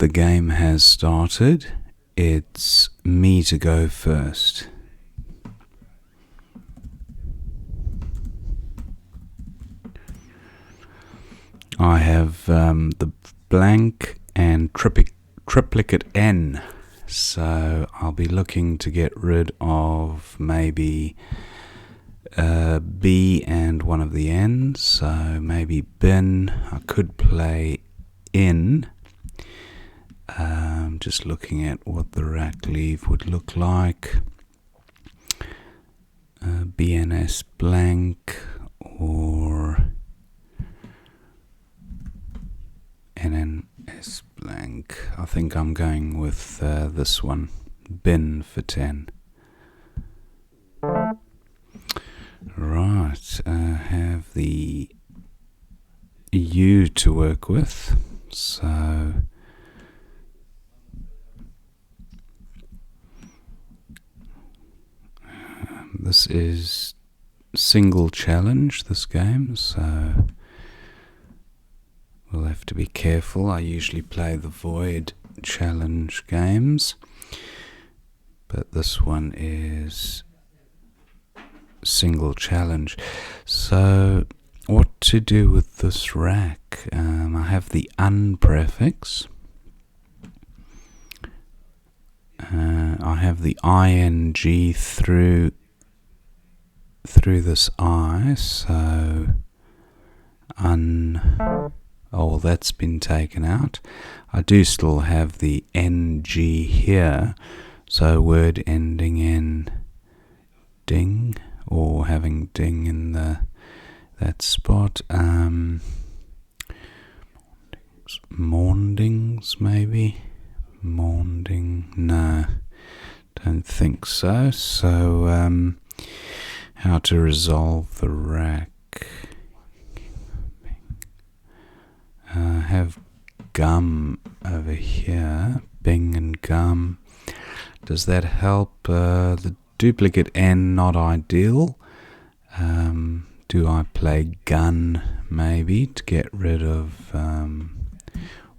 the game has started. It's me to go first. I have the blank and triplicate N, so I'll be looking to get rid of maybe B and one of the N's, so maybe bin. I could play in. Just looking at what the rack leave would look like. BNS blank or NNS blank. I think I'm going with this one, bin for 10. Right, have the U to work with, so this is single challenge, this game, so we'll have to be careful. I usually play the void challenge games, but this one is single challenge. So what to do with this rack? I have the un prefix. I have the ing through this I, so oh, that's been taken out. I do still have the ng here, so word ending in ding, or having ding in that spot. Maundings maybe? Maunding? No, don't think so. So how to resolve the rack? Have gum over here, bing and gum. Does that help? The duplicate N not ideal. Do I play gun maybe to get rid of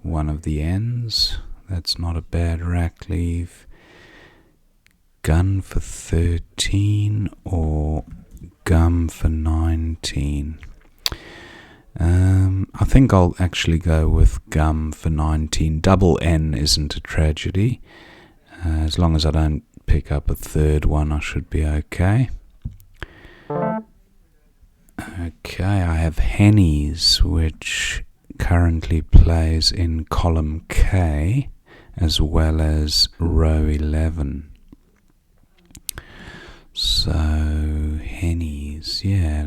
one of the N's? That's not a bad rack leave. Gun for 13 or gum for 19. I think I'll actually go with gum for 19. Double N isn't a tragedy. As long as I don't pick up a third one, I should be okay. Okay, I have Hennies, which currently plays in column K as well as row 11. So Hennies, yeah,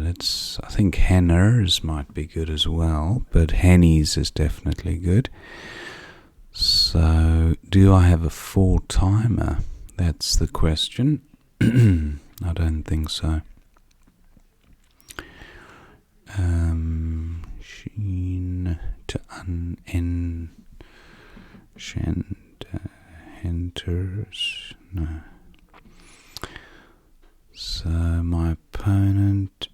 I think Henners might be good as well, but Hennies is definitely good. So do I have a 4-timer? That's the question. I don't think so. Sheen to un enters. No. So my opponent,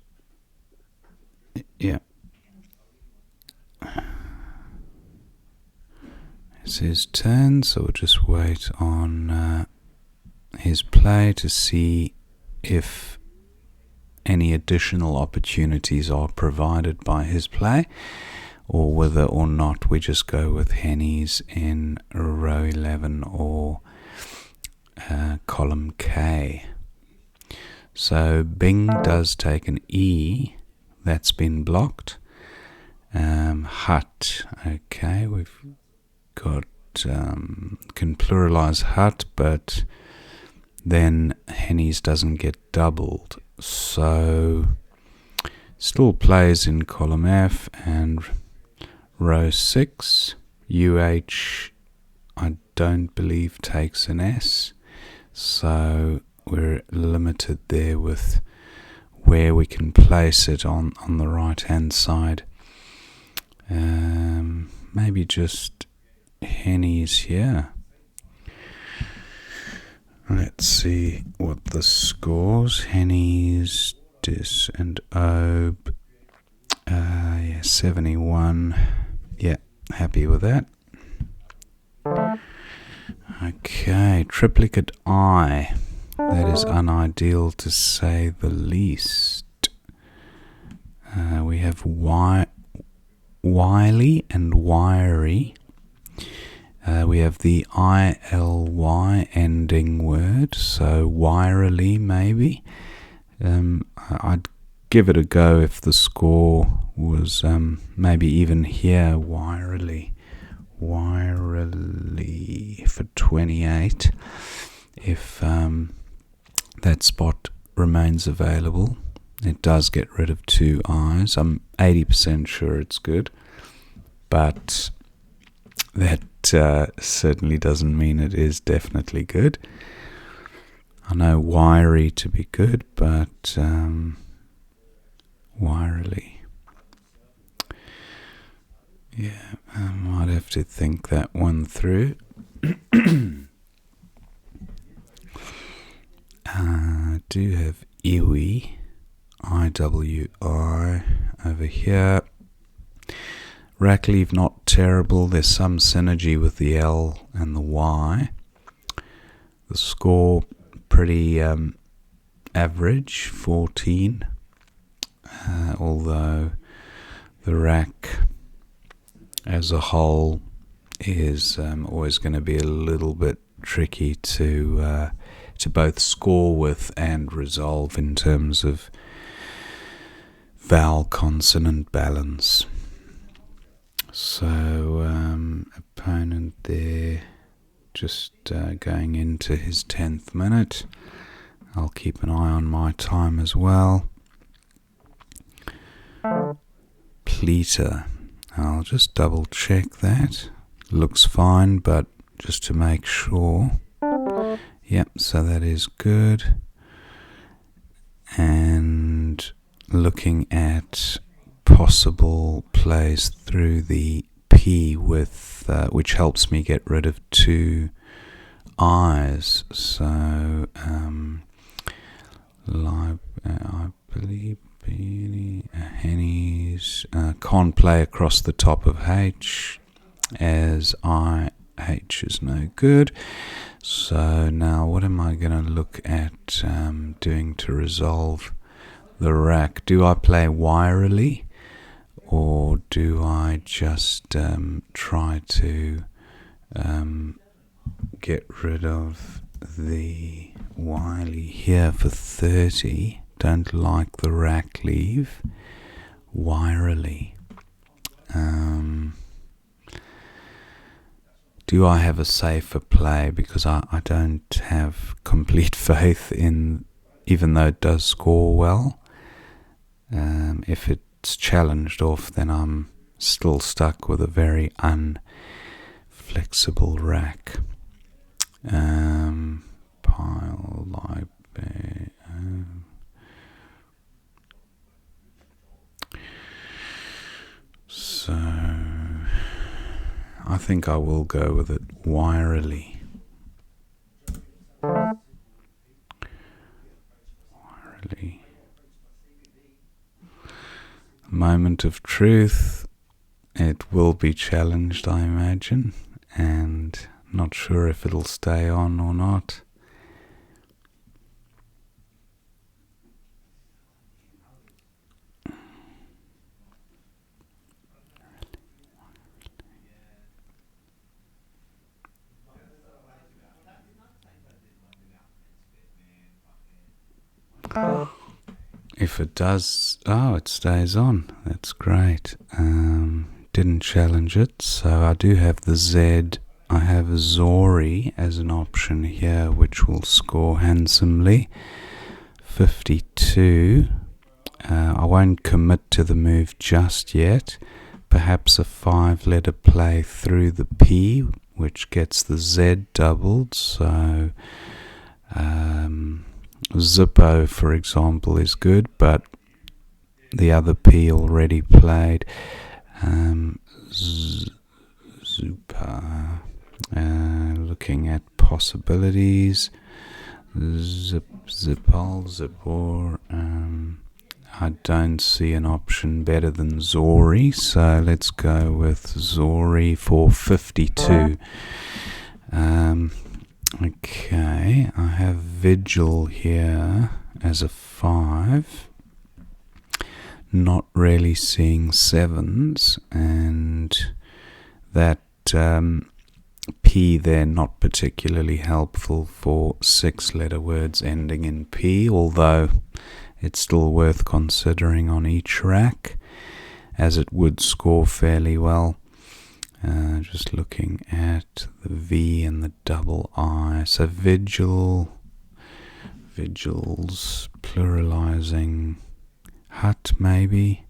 yeah, it's his turn, so we'll just wait on his play to see if any additional opportunities are provided by his play, or whether or not we just go with Hennies in row 11 or column K. So Bing does take an E, that's been blocked. Hut, okay, we've got, can pluralize hut, but then Hennies doesn't get doubled. So still plays in column F and row 6. UH, I don't believe takes an S, so we're limited there with where we can place it on the right hand side. Maybe just Hennies here. Let's see what the scores. Hennies, Dis and Obe. Yeah, 71. Yeah, happy with that. Okay, triplicate I. That is unideal to say the least. We have wily and wiry. We have the ILY ending word, so wirily maybe. I'd give it a go if the score was maybe even here, wirily for 28. If that spot remains available, it does get rid of 2 I's. I'm 80% sure it's good, but that certainly doesn't mean it is definitely good. I know wiry to be good, but wirily. Yeah, I might have to think that one through. I do have iwi, IWI over here. Rack leave not terrible. There's some synergy with the L and the Y. The score pretty average, 14. Although the rack as a whole is always going to be a little bit tricky to both score with and resolve in terms of vowel consonant balance. So opponent there just going into his 10th minute. I'll keep an eye on my time as well. Pleater. I'll just double check that. Looks fine, but just to make sure. Yep, so that is good. And looking at possible plays through the P with which helps me get rid of 2 I's. So I believe Henny's can't play across the top of H, as H is no good. So now what am I going to look at doing to resolve the rack? Do I play wirily, or do I just try to get rid of the wily here for 30? Don't like the rack leave. Wirily. Do I have a safer play? Because I don't have complete faith in, even though it does score well. If it's challenged off, then I'm still stuck with a very unflexible rack. Pile like so I think I will go with it wirily. Wirily. Moment of truth. It will be challenged, I imagine, and not sure if it'll stay on or not. If it does, it stays on. That's great. Didn't challenge it, so I do have the Z. I have a Zori as an option here, which will score handsomely. 52. I won't commit to the move just yet. Perhaps a 5-letter play through the P, which gets the Z doubled. So Zippo, for example, is good, but the other P already played. Zupa. Looking at possibilities. Zipal, Zipor. I don't see an option better than Zori, so let's go with Zori for 52. Okay, I have vigil here as a 5. Not really seeing 7s, and that P there not particularly helpful for 6-letter words ending in P, although it's still worth considering on each rack, as it would score fairly well. Just looking at the V and the double I. So vigils, pluralizing hut maybe.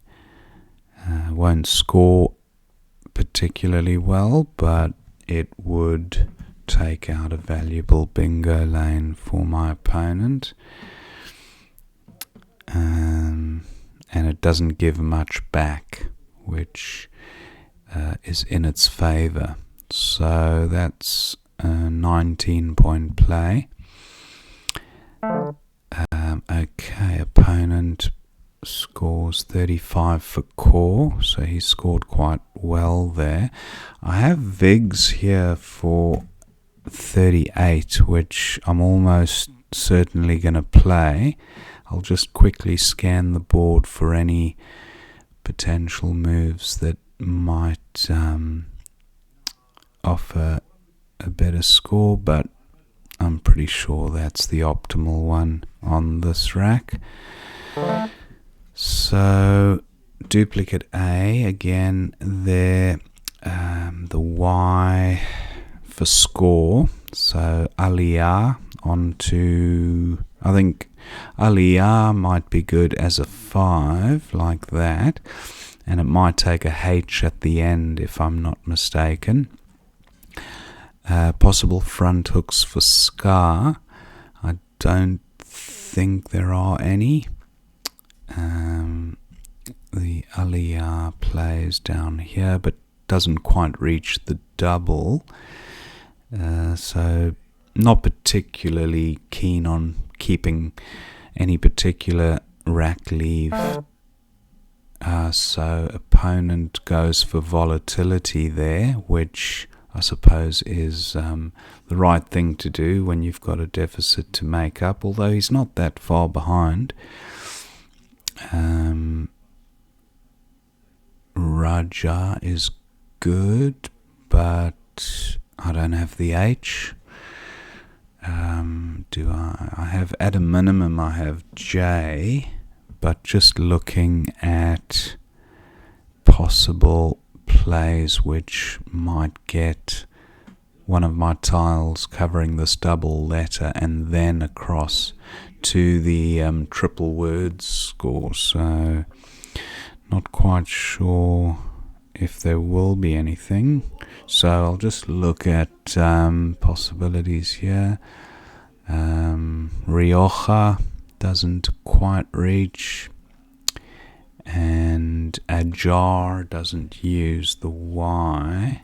Won't score particularly well, but it would take out a valuable bingo lane for my opponent. And it doesn't give much back, which is in its favor. So that's a 19-point play. Okay, opponent scores 35 for core, so he scored quite well there. I have Vigs here for 38, which I'm almost certainly going to play. I'll just quickly scan the board for any potential moves that might offer a better score, but I'm pretty sure that's the optimal one on this rack. So duplicate A again there, the Y for score, so Aliyah onto, I think Aliyah might be good as a 5 like that, and it might take a H at the end if I'm not mistaken. Possible front hooks for Scar. I don't think there are any. The Aliyah plays down here, but doesn't quite reach the double. So not particularly keen on keeping any particular rack leave. So opponent goes for volatility there, which I suppose is the right thing to do when you've got a deficit to make up, although he's not that far behind. Raja is good, but I don't have the H. Do I have at a minimum I have J, but just looking at possible plays which might get one of my tiles covering this double letter and then across to the triple words score, so not quite sure if there will be anything. So I'll just look at possibilities here. Rioja doesn't quite reach, and Ajar doesn't use the Y.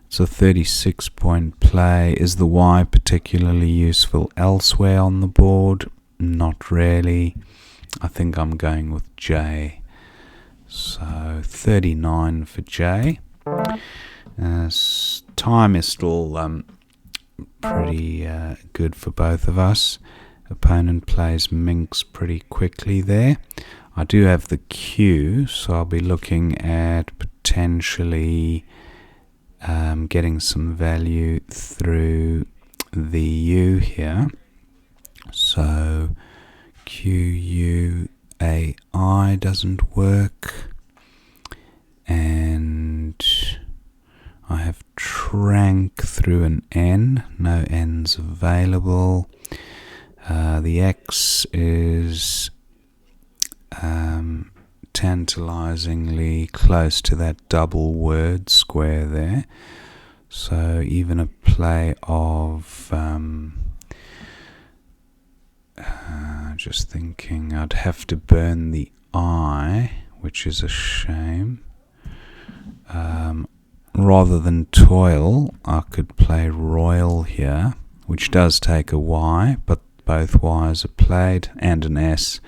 It's a 36-point play. Is the Y particularly useful elsewhere on the board? Not really. I think I'm going with J. So 39 for J. Time is still pretty good for both of us. Opponent plays minx pretty quickly there. I do have the Q, so I'll be looking at potentially getting some value through the U here. So QUAI doesn't work, and I have trank through an N. No N's available. The X is tantalizingly close to that double word square there. So even a play of just thinking I'd have to burn the I, which is a shame. Rather than toil, I could play royal here, which does take a Y, but both Y's are played, and an S,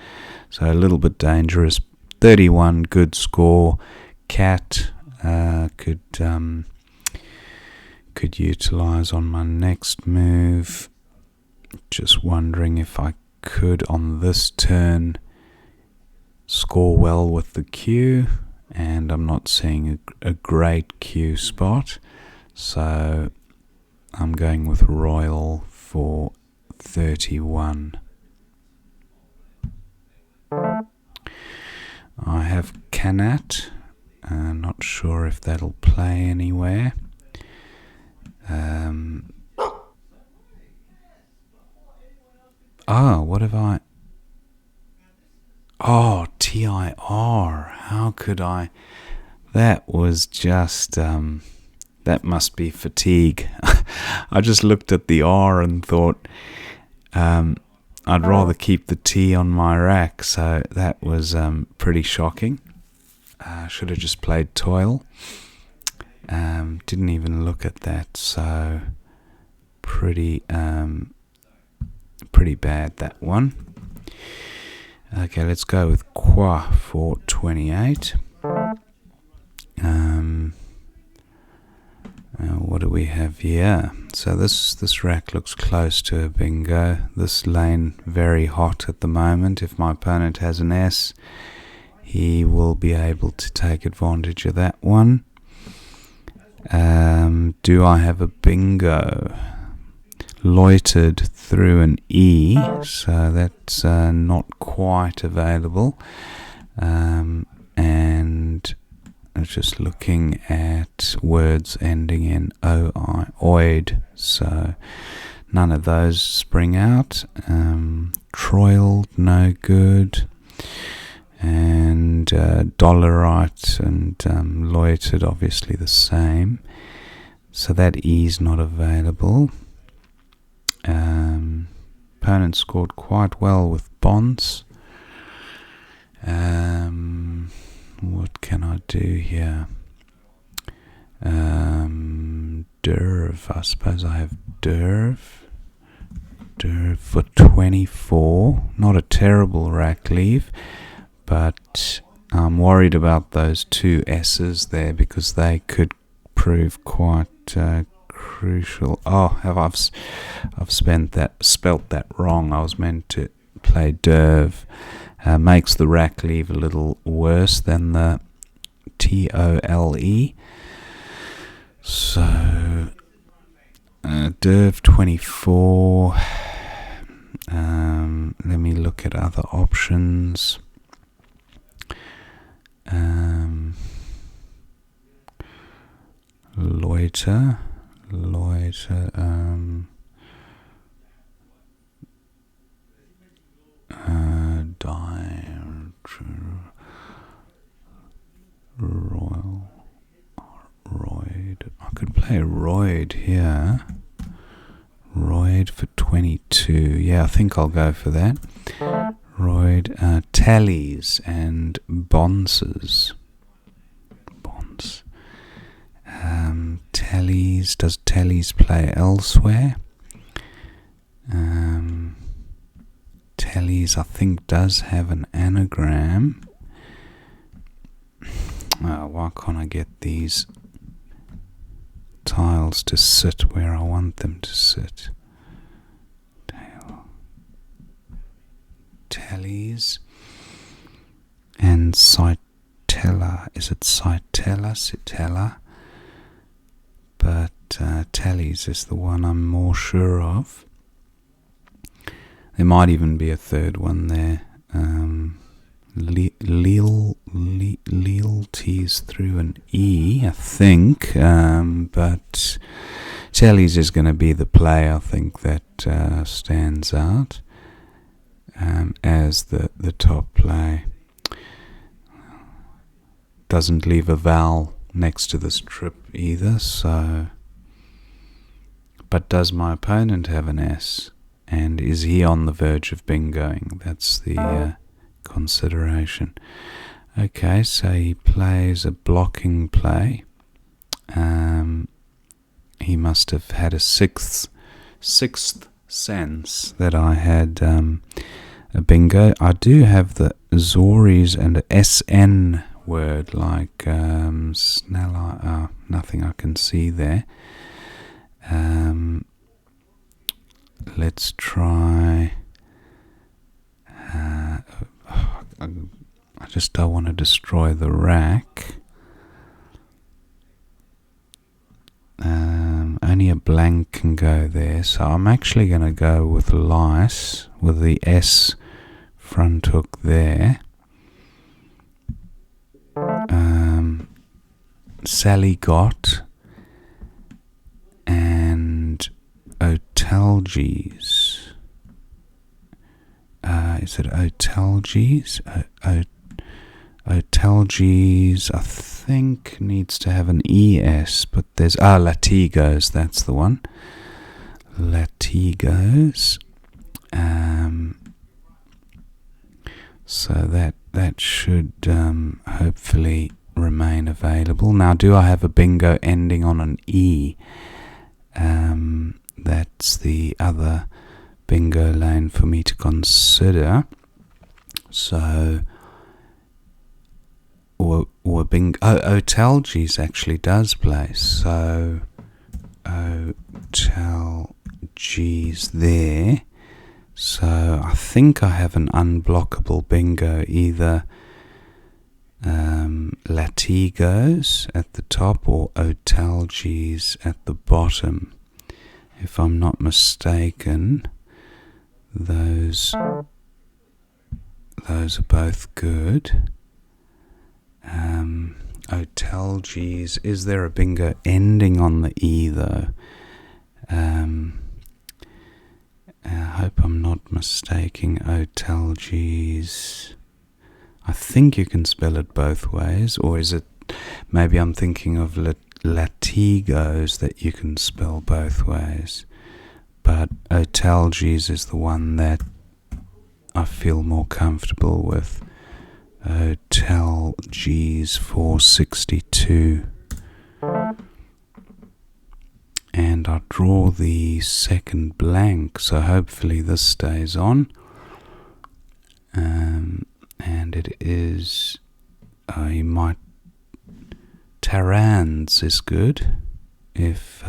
so a little bit dangerous. 31, good score. Cat could could utilize on my next move. Just wondering if I could on this turn score well with the Q, and I'm not seeing a great Q spot, so I'm going with Royal for 31. I have Canat, not sure if that'll play anywhere. What have I? Oh, TIR. How could I? That was just, that must be fatigue. I just looked at the R and thought, I'd rather keep the T on my rack, so that was pretty shocking. Should have just played Toil. Didn't even look at that, so pretty bad, that one. Okay, let's go with Qua for 28. What do we have here? So this rack looks close to a bingo. This lane very hot at the moment. If my opponent has an S, he will be able to take advantage of that one. Do I have a bingo? Loitered through an E, so that's not quite available. And just looking at words ending in OI, oid, so none of those spring out. Troiled, no good. And dollarite and loitered, obviously the same. So that E's not available. Opponent scored quite well with bonds. What can I do here? Derv, I suppose I have Derv for 24. Not a terrible rack leave, but I'm worried about those two S's there because they could prove quite crucial. I've spelt that wrong. I was meant to play Derv. Makes the rack leave a little worse than the TOLE. So Derv 24. Let me look at other options. Loiter, Royal, Royd. I could play Royd here. Royd for 22. Yeah, I think I'll go for that. Royd, tallies and bonces. Bonds. Tallies. Does tallies play elsewhere? Tallies, I think, does have an anagram. Why can't I get these tiles to sit where I want them to sit? Tallies and Citella. Is it Citella? But tallies is the one I'm more sure of. There might even be a third one there. Lealties through an E, I think. But tallies is going to be the play, I think, that stands out as the top play. Doesn't leave a vowel next to this trip either, so. But does my opponent have an S? And is he on the verge of bingoing? That's the consideration. Okay, so he plays a blocking play. He must have had a sixth sense that I had a bingo. I do have the Azores and a SN word like Snella. Nothing I can see there. Let's try. I just don't want to destroy the rack. Only a blank can go there, so I'm actually going to go with lice with the S front hook there. Sally got and Otelges. Is it Otelges? Otelges, I think, needs to have an ES, but there's Latigos, that's the one. Latigos. So that should hopefully remain available. Now, do I have a bingo ending on an E? That's the other bingo lane for me to consider. So, or bingo. Otelges actually does play. So, Otelges there. So I think I have an unblockable bingo, either Latigos at the top or Otelges at the bottom. If I'm not mistaken, those are both good. Otelges, is there a bingo ending on the E though? I hope I'm not mistaking. Otelges. I think you can spell it both ways, or is it? Maybe I'm thinking of Latigos that you can spell both ways. But Otelges is the one that I feel more comfortable with. Otelges 462. And I draw the second blank, so hopefully this stays on. And it is, you might, Tarans is good if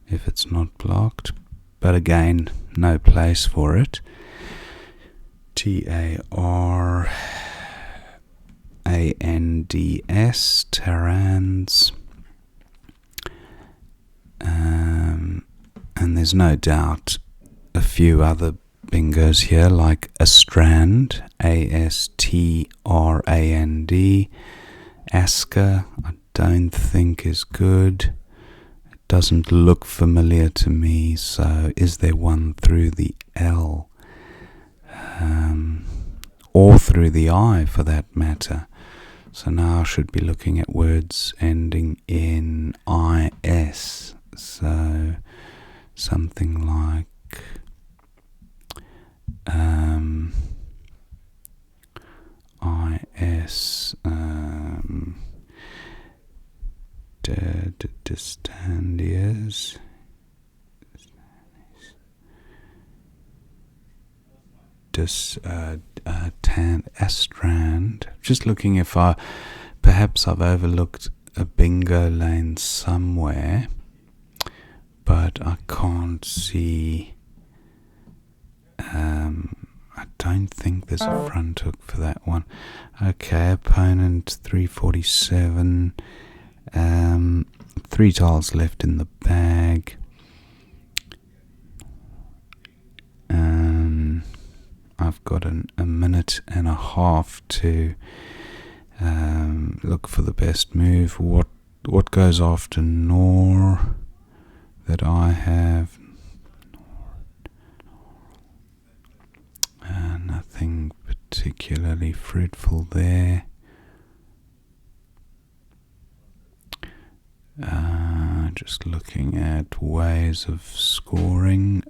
it's not blocked, but again, no place for it. Tarans, Tarans. And there's no doubt a few other bingos here, like Astrand, Astrand, Asker, I don't think is good. It doesn't look familiar to me, so is there one through the L? Or through the I, for that matter. So now I should be looking at words ending in IS. So something like IS, Distandias, Astrand. Just looking if perhaps I've overlooked a bingo lane somewhere, but I can't see. I don't think there's a front hook for that one. Okay, opponent 347. 3 tiles left in the bag. I've got a minute and a half to look for the best move. What goes after Nor that I have? Nothing particularly fruitful there. Just looking at ways of scoring.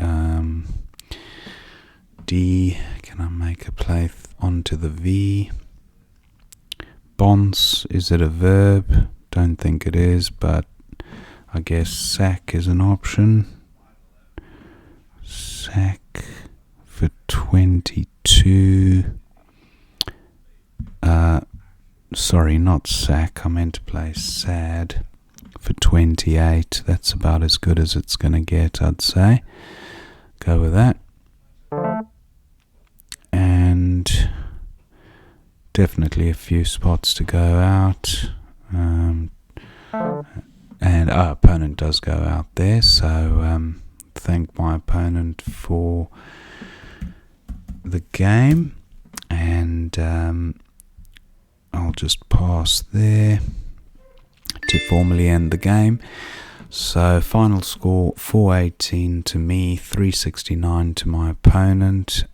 D, can I make a play onto the V? Bonce, is it a verb? Don't think it is, but I guess sack is an option. Sack for 22. Sorry, not sack. I meant to play sad for 28. That's about as good as it's going to get, I'd say. Go with that. And definitely a few spots to go out. And our opponent does go out there, so thank my opponent for the game. And I'll just pass there to formally end the game. So final score 418 to me, 369 to my opponent.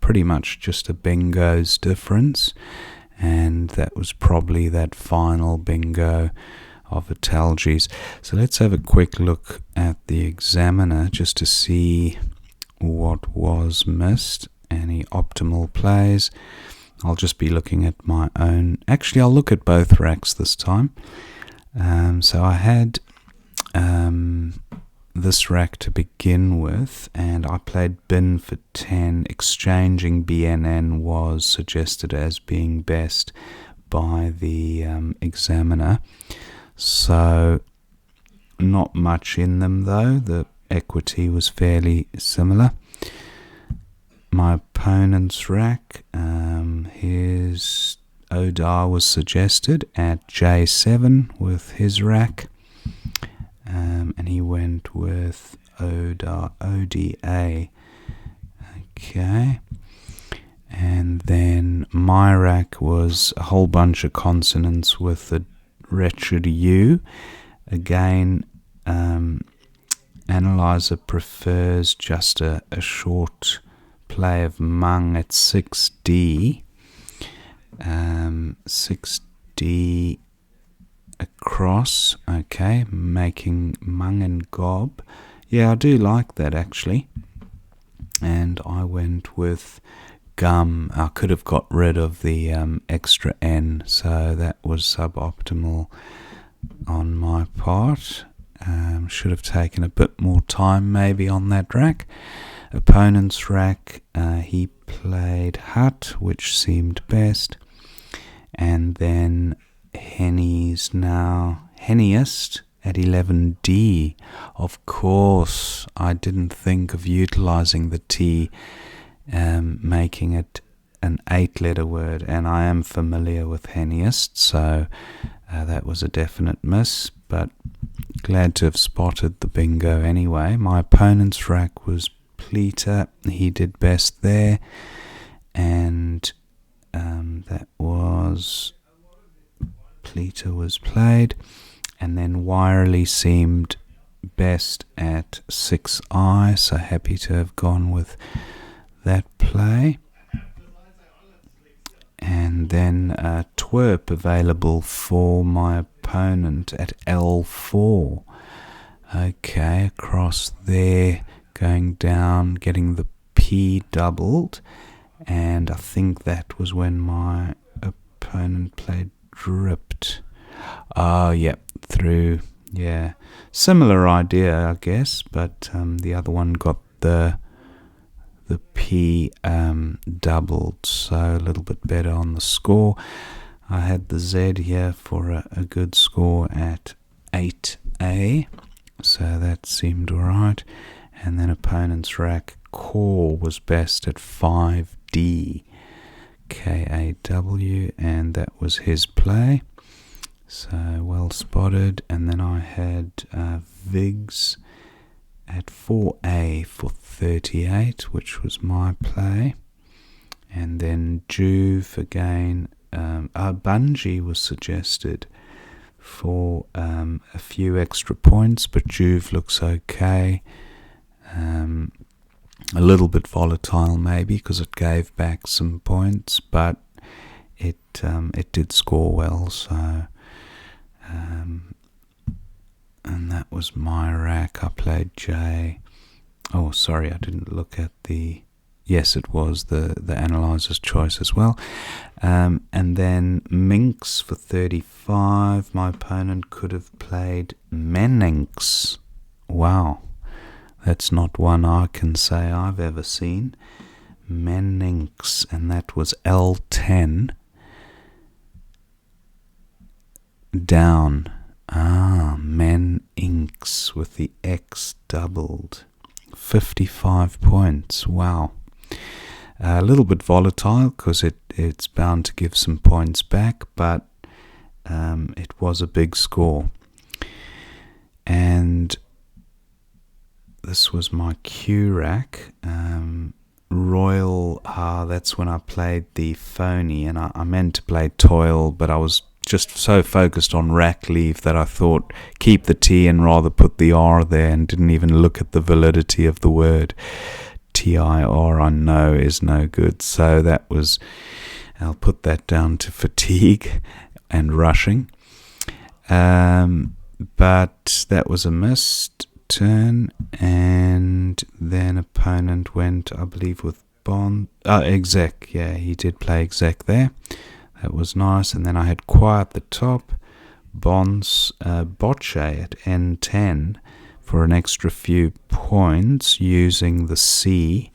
Pretty much just a bingo's difference, and that was probably that final bingo of Italgi's. So let's have a quick look at the examiner just to see what was missed, any optimal plays. I'll just be looking at my own. Actually, I'll look at both racks this time. So I had this rack to begin with, and I played bin for 10. Exchanging BNN was suggested as being best by the examiner. So not much in them though. The equity was fairly similar. My opponent's rack, his ODA was suggested at J7 with his rack, and he went with ODA. Okay, and then my rack was a whole bunch of consonants with the wretched U. Again, analyzer prefers just a short play of mung at 6D. 6D across, okay, making mung and gob. Yeah, I do like that actually. And I went with gum. I could have got rid of the extra N, so that was suboptimal on my part. Should have taken a bit more time maybe on that rack. Opponent's rack, he played hut, which seemed best. And then Henny's now Henniest at 11D. Of course, I didn't think of utilizing the T, making it an 8-letter word, and I am familiar with Henniest, so that was a definite miss, but glad to have spotted the bingo anyway. My opponent's rack was Pleater. He did best there, and that was Pleater was played, and then Wirely seemed best at 6I, so happy to have gone with that play. And then Twerp available for my opponent at L4. Okay, across there, going down, getting the P doubled, and I think that was when my opponent played Dripped. Oh, yeah, through, yeah, similar idea, I guess, but the other one got the P doubled, so a little bit better on the score. I had the Z here for a good score at 8A, so that seemed alright. And then opponent's rack core was best at 5D, KAW, and that was his play, so well spotted. And then I had Vigs at 4A for 38, which was my play. And then Juve again, Bungie was suggested for a few extra points, but Juve looks okay. A little bit volatile maybe because it gave back some points, but it did score well, so and that was my rack. I played J. Oh, sorry, I didn't look at the. Yes, it was the analyzer's choice as well. And then Minx for 35. My opponent could have played Meninx. Wow, that's not one I can say I've ever seen. Meninx, and that was L10 down. Men Inks with the X doubled. 55 points. Wow. A little bit volatile because it's bound to give some points back, but it was a big score. And this was my Q rack. Royal, that's when I played the phony, and I meant to play Toil, but I was just so focused on rack leave that I thought keep the T and rather put the R there, and didn't even look at the validity of the word. TIR I know is no good, so that was, I'll put that down to fatigue and rushing. But that was a missed turn, and then opponent went, I believe, with exec. Yeah, he did play exec there. That was nice. And then I had Qua at the top, Bocce at N10 for an extra few points using the C.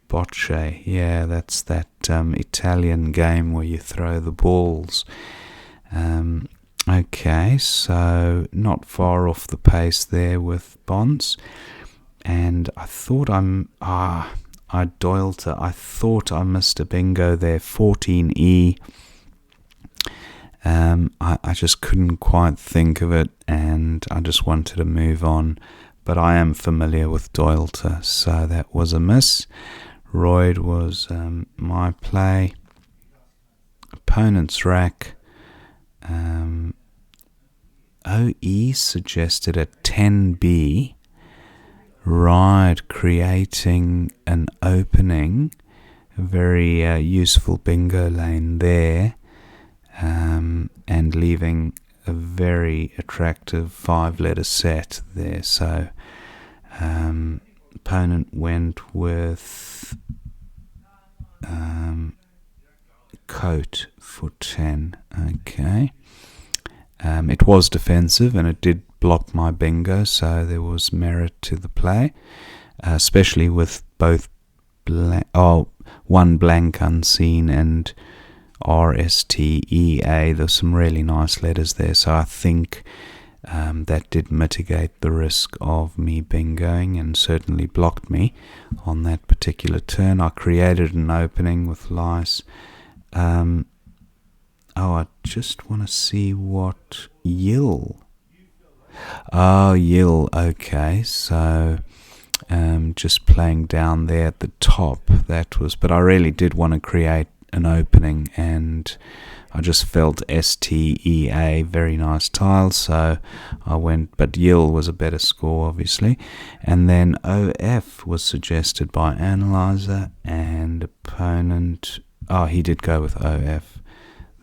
Bocce, yeah, that's that Italian game where you throw the balls. Okay, so not far off the pace there with Bonds. And I thought I thought I missed a bingo there, 14E. I just couldn't quite think of it, and I just wanted to move on. But I am familiar with Doylter, so that was a miss. Royd was my play. Opponent's rack. OE suggested a 10B. Right, creating an opening. A very useful bingo lane there. And leaving a very attractive 5-letter set there. So opponent went with coat for 10. Okay. It was defensive and it did block my bingo, so there was merit to the play, especially with both one blank unseen and RSTEA. There's some really nice letters there, so I think that did mitigate the risk of me bingoing and certainly blocked me on that particular turn. I created an opening with lice. I just want to see what Yill. Oh, Yill, okay, so just playing down there at the top, that was, but I really did want to create an opening, and I just felt STEA, very nice tile, so I went, but Yill was a better score, obviously. And then OF was suggested by Analyzer, and opponent, he did go with OF.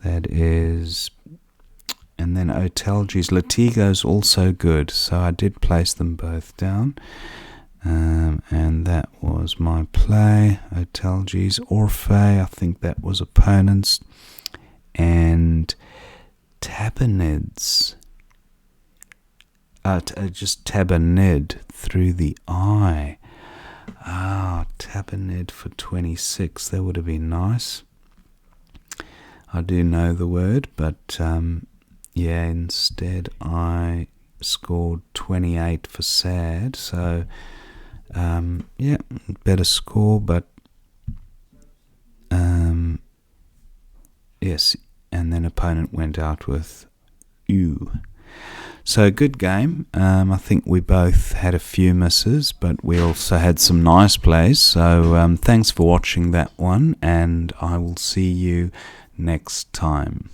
That is, and then Otelges. Latigo's also good, so I did place them both down. And that was my play. Otelges, Orphe, I think that was opponent's. And Tabanids. Just Tabanid through the eye. Tabanid for 26. That would have been nice. I do know the word, but instead I scored 28 for sad. So, better score, but yes, and then opponent went out with U. So good game. I think we both had a few misses, but we also had some nice plays. So thanks for watching that one, and I will see you next time.